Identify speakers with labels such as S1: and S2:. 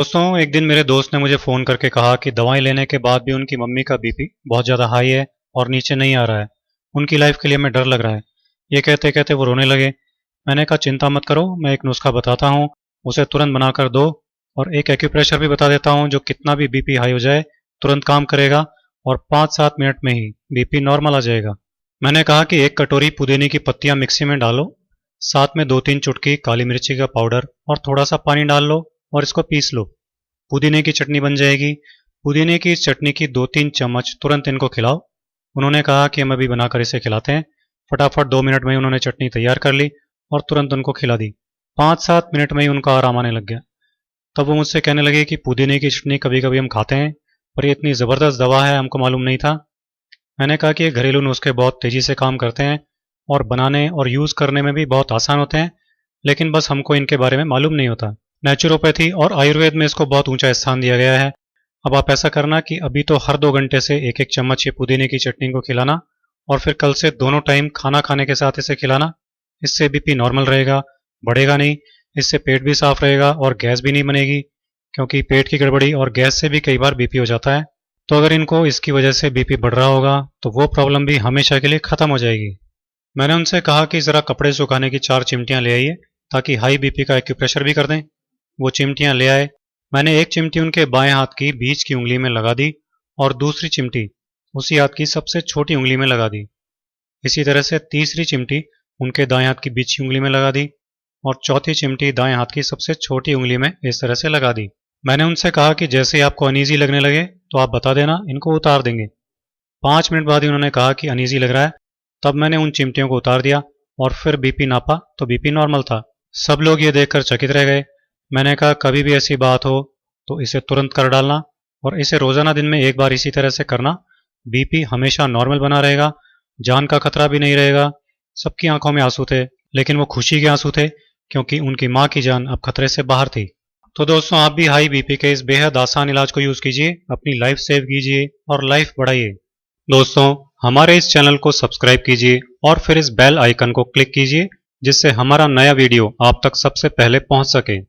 S1: दोस्तों, एक दिन मेरे दोस्त ने मुझे फ़ोन करके कहा कि दवाएं लेने के बाद भी उनकी मम्मी का बीपी बहुत ज़्यादा हाई है और नीचे नहीं आ रहा है। उनकी लाइफ के लिए मैं डर लग रहा है। ये कहते कहते वो रोने लगे। मैंने कहा चिंता मत करो, मैं एक नुस्खा बताता हूँ, उसे तुरंत बनाकर दो। और एक एक्यूप्रेशर भी बता देता हूँ जो कितना भी बीपी हाई हो जाए तुरंत काम करेगा और 5-7 मिनट में ही बीपी नॉर्मल आ जाएगा। मैंने कहा कि एक कटोरी पुदीने की पत्तियां मिक्सी में डालो, साथ में 2-3 चुटकी काली मिर्ची का पाउडर और थोड़ा सा पानी डाल लो और इसको पीस लो। पुदीने की चटनी बन जाएगी। पुदीने की चटनी की 2-3 चम्मच तुरंत इनको खिलाओ। उन्होंने कहा कि हम अभी बनाकर इसे खिलाते हैं। फटाफट 2 मिनट में ही उन्होंने चटनी तैयार कर ली और तुरंत उनको खिला दी। 5-7 मिनट में ही उनका आराम आने लग गया। तब वो मुझसे कहने लगे कि पुदीने की चटनी कभी कभी हम खाते हैं, पर ये इतनी ज़बरदस्त दवा है हमको मालूम नहीं था। मैंने कहा कि ये घरेलू नुस्खे बहुत तेज़ी से काम करते हैं और बनाने और यूज़ करने में भी बहुत आसान होते हैं, लेकिन बस हमको इनके बारे में मालूम नहीं होता। नेचुरोपैथी और आयुर्वेद में इसको बहुत ऊंचा स्थान दिया गया है। अब आप ऐसा करना कि अभी तो हर 2 घंटे से एक एक चम्मच ये पुदीने की चटनी को खिलाना और फिर कल से दोनों टाइम खाना खाने के साथ इसे खिलाना। इससे बीपी नॉर्मल रहेगा, बढ़ेगा नहीं। इससे पेट भी साफ रहेगा और गैस भी नहीं बनेगी, क्योंकि पेट की गड़बड़ी और गैस से भी कई बार बीपी हो जाता है। तो अगर इनको इसकी वजह से बीपी बढ़ रहा होगा तो वो प्रॉब्लम भी हमेशा के लिए ख़त्म हो जाएगी। मैंने उनसे कहा कि ज़रा कपड़े सुखाने की 4 चिमटियाँ ले आइए ताकि हाई बीपी का एक्यूप्रेशर भी कर दें। वो चिमटियाँ ले आए। मैंने एक चिमटी उनके बाएं हाथ की बीच की उंगली में लगा दी और दूसरी चिमटी उसी हाथ की सबसे छोटी उंगली में लगा दी। इसी तरह से तीसरी चिमटी उनके दाएं हाथ की बीच की उंगली में लगा दी और चौथी चिमटी दाएं हाथ की सबसे छोटी उंगली में इस तरह से लगा दी। मैंने उनसे कहा कि जैसे ही आपको अनईजी लगने लगे तो आप बता देना, इनको उतार देंगे। 5 मिनट बाद ही उन्होंने कहा कि अनईजी लग रहा है। तब मैंने उन चिमटियों को उतार दिया और फिर बीपी नापा तो बीपी नॉर्मल था। सब लोग ये देखकर चकित रह गए। मैंने कहा कभी भी ऐसी बात हो तो इसे तुरंत कर डालना और इसे रोजाना दिन में एक बार इसी तरह से करना। बीपी हमेशा नॉर्मल बना रहेगा, जान का खतरा भी नहीं रहेगा। सबकी आंखों में आंसू थे, लेकिन वो खुशी के आंसू थे, क्योंकि उनकी माँ की जान अब खतरे से बाहर थी। तो दोस्तों, आप भी हाई बीपी के इस बेहद आसान इलाज को यूज कीजिए, अपनी लाइफ सेव कीजिए और लाइफ बढ़ाइए। दोस्तों, हमारे इस चैनल को सब्सक्राइब कीजिए और फिर इस बेल आइकन को क्लिक कीजिए, जिससे हमारा नया वीडियो आप तक सबसे पहले पहुंच सके।